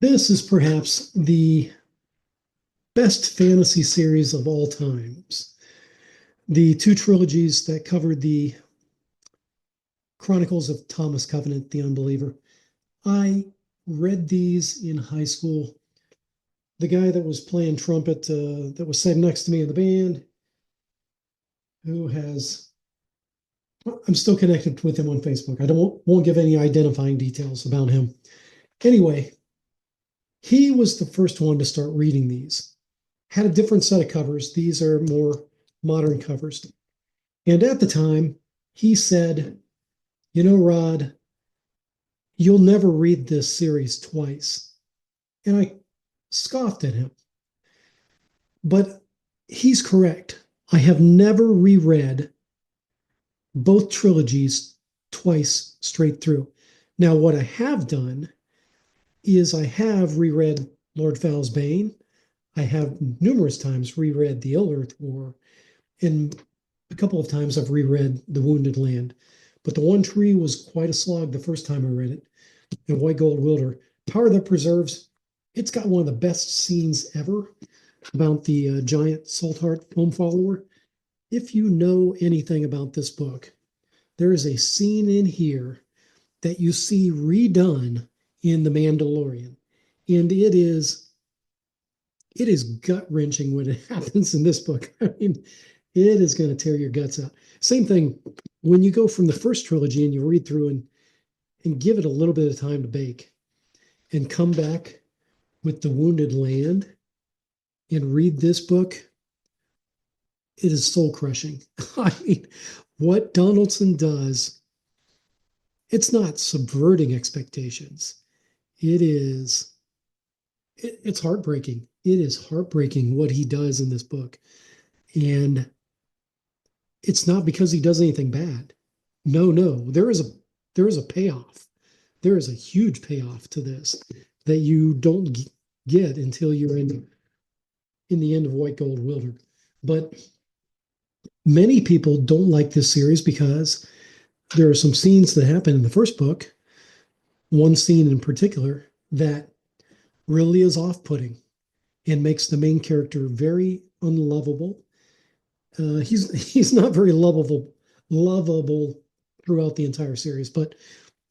This is perhaps the best fantasy series of all times. The two trilogies that covered the Chronicles of Thomas Covenant the Unbeliever. I read these in high school. The guy that was playing trumpet, that was sitting next to me in the band, who has, I'm still connected with him on Facebook. I won't give any identifying details about him. Anyway, he was the first one to start reading these. Had a different set of covers. These are more modern covers. And at the time, he said, Rod, you'll never read this series twice. And I scoffed at him. But he's correct. I have never reread both trilogies twice straight through. Now, what I have done is I have reread Lord Val's Bane. I have numerous times reread the Illearth War, and a couple of times I've reread The Wounded Land. But The One Tree was quite a slog the first time I read it. And White Gold Wilder, Power That Preserves, it's got one of the best scenes ever about the giant Saltheart foam follower. If you know anything about this book, there is a scene in here that you see redone in The Mandalorian. And it is gut wrenching when it happens in this book. I mean, it is going to tear your guts out. Same thing when you go from the first trilogy and you read through and give it a little bit of time to bake and come back with The Wounded Land and read this book, it is soul crushing. I mean, what Donaldson does, it's not subverting expectations. It is, it's heartbreaking. It is heartbreaking what he does in this book. And it's not because he does anything bad. No, no, there is a payoff. There is a huge payoff to this that you don't get until you're in the end of White Gold Wilder. But many people don't like this series because there are some scenes that happen in the first book, one scene in particular, that really is off-putting and makes the main character very unlovable. He's not very lovable throughout the entire series, but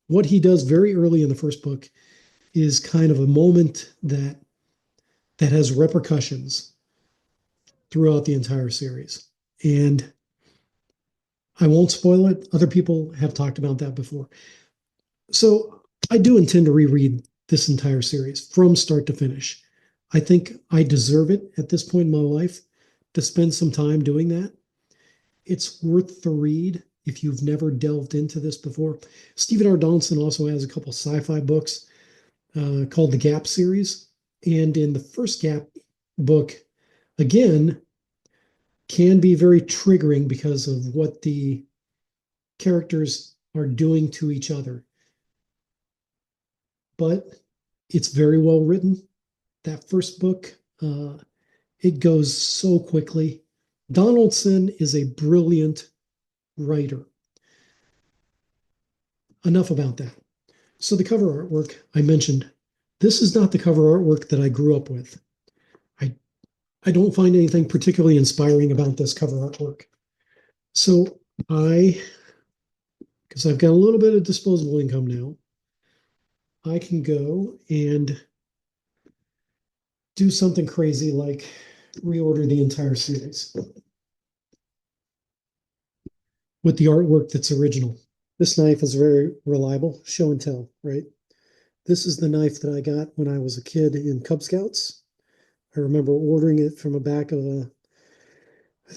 what he does very early in the first book is kind of a moment that has repercussions throughout the entire series. And I won't spoil it. Other people have talked about that before. So I do intend to reread this entire series from start to finish. I think I deserve it at this point in my life to spend some time doing that. It's worth the read if you've never delved into this before. Stephen R. Donaldson also has a couple sci-fi books called the Gap series. And in the first Gap book, again, can be very triggering because of what the characters are doing to each other. But it's very well written. That first book, it goes so quickly. Donaldson is a brilliant writer. Enough about that. So the cover artwork I mentioned, this is not the cover artwork that I grew up with. I I don't find anything particularly inspiring about this cover artwork. So because I've got a little bit of disposable income now, I can go and do something crazy like reorder the entire series with the artwork that's original. This knife is very reliable, show and tell, right? This is the knife that I got when I was a kid in Cub Scouts. I remember ordering it from I think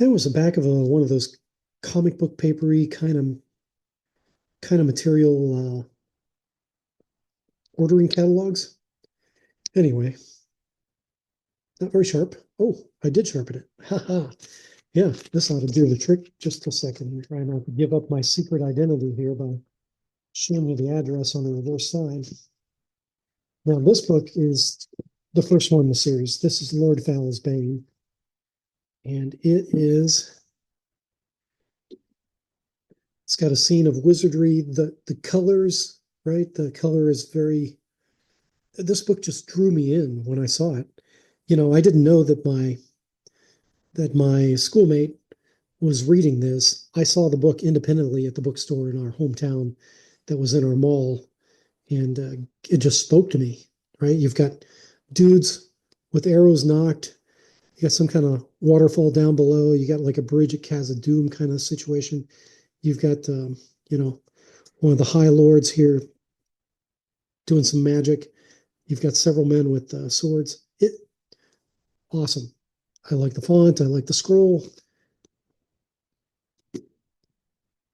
it was the back of one of those comic book papery kind of material ordering catalogs. Anyway, not very sharp. Oh, I did sharpen it. Haha. Yeah, this ought to do the trick. Just a second. I'm trying not to give up my secret identity here by showing you the address on the reverse side. Now, this book is the first one in the series. This is Lord Val's Bane. And it's got a scene of wizardry. The colors, right? The color is very this book just drew me in when I saw it. I didn't know that my schoolmate was reading this. I saw the book independently at the bookstore in our hometown that was in our mall, and it just spoke to me, right? You've got dudes with arrows knocked. You got some kind of waterfall down below. You got like a bridge at Khazad-dûm kind of situation. You've got, one of the high lords here doing some magic. You've got several men with swords. Awesome. I like the font. I like the scroll.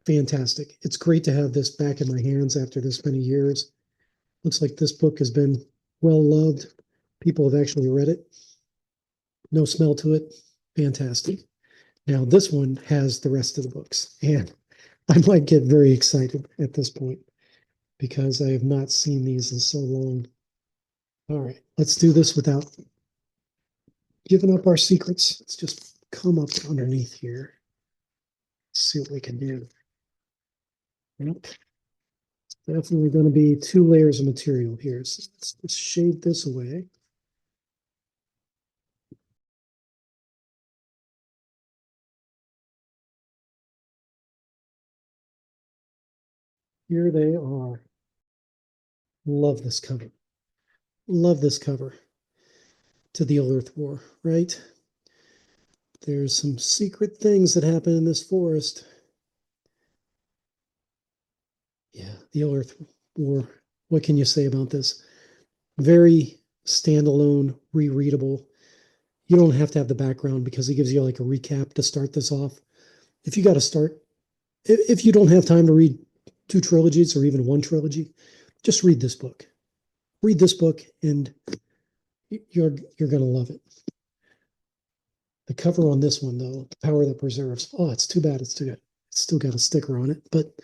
Fantastic. It's great to have this back in my hands after this many years. Looks like this book has been well loved. People have actually read it. No smell to it. Fantastic. Now, this one has the rest of the books, and I might get very excited at this point because I have not seen these in so long. All right, let's do this without giving up our secrets. Let's just come up underneath here. See what we can do. Yep. Definitely going to be 2 layers of material here. So let's just shade this away. Here they are. Love this cover. Love this cover to the Illearth War, right? There's some secret things that happen in this forest. Yeah, the Illearth War. What can you say about this? Very standalone, rereadable. You don't have to have the background because he gives you like a recap to start this off. If you got to start, if you don't have time to read 2 trilogies or even 1 trilogy, just read this book. Read this book and you're going to love it. The cover on this one, though, The Power That Preserves. Oh, it's too bad. It's still got a sticker on it, but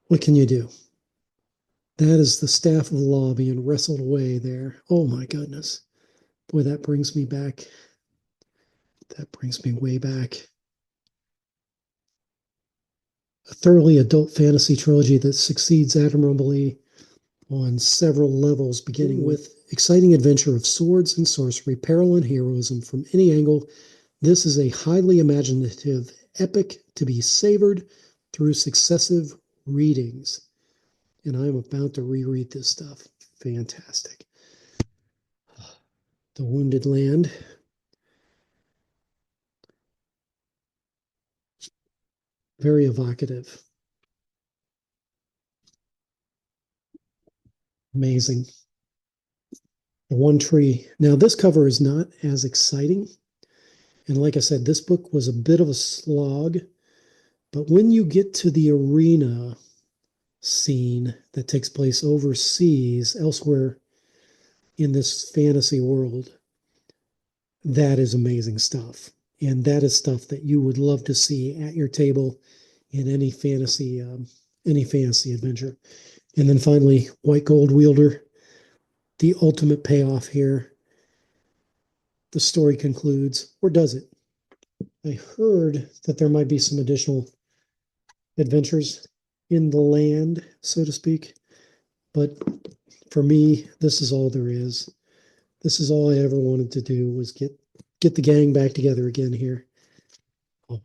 what can you do? That is the staff of the law being wrestled away there. Oh my goodness. Boy, that brings me back. That brings me way back. A thoroughly adult fantasy trilogy that succeeds admirably on several levels, beginning with exciting adventure of swords and sorcery, peril and heroism from any angle. This is a highly imaginative epic to be savored through successive readings. And I'm about to reread this stuff. Fantastic. The Wounded Land. Very evocative. Amazing. The One Tree. Now, this cover is not as exciting. And like I said, this book was a bit of a slog. But when you get to the arena scene that takes place overseas, elsewhere in this fantasy world, that is amazing stuff. And that is stuff that you would love to see at your table in any fantasy adventure. And then finally, White Gold Wielder, the ultimate payoff here. The story concludes, or does it? I heard that there might be some additional adventures in the land, so to speak. But for me, this is all there is. This is all I ever wanted to do was get the gang back together again here. Oh, wow.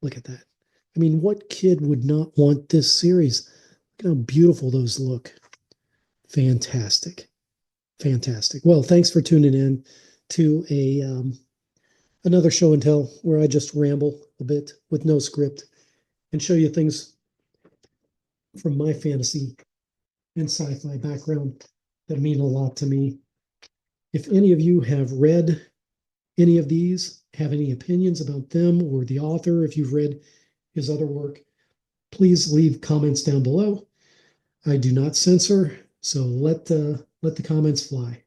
Look at that. I mean, what kid would not want this series? Look how beautiful those look. Fantastic. Fantastic. Well, thanks for tuning in to another show and tell where I just ramble a bit with no script and show you things from my fantasy and sci-fi background that mean a lot to me. If any of you have read any of these, have any opinions about them or the author, if you've read his other work, please leave comments down below. I do not censor, so let the comments fly.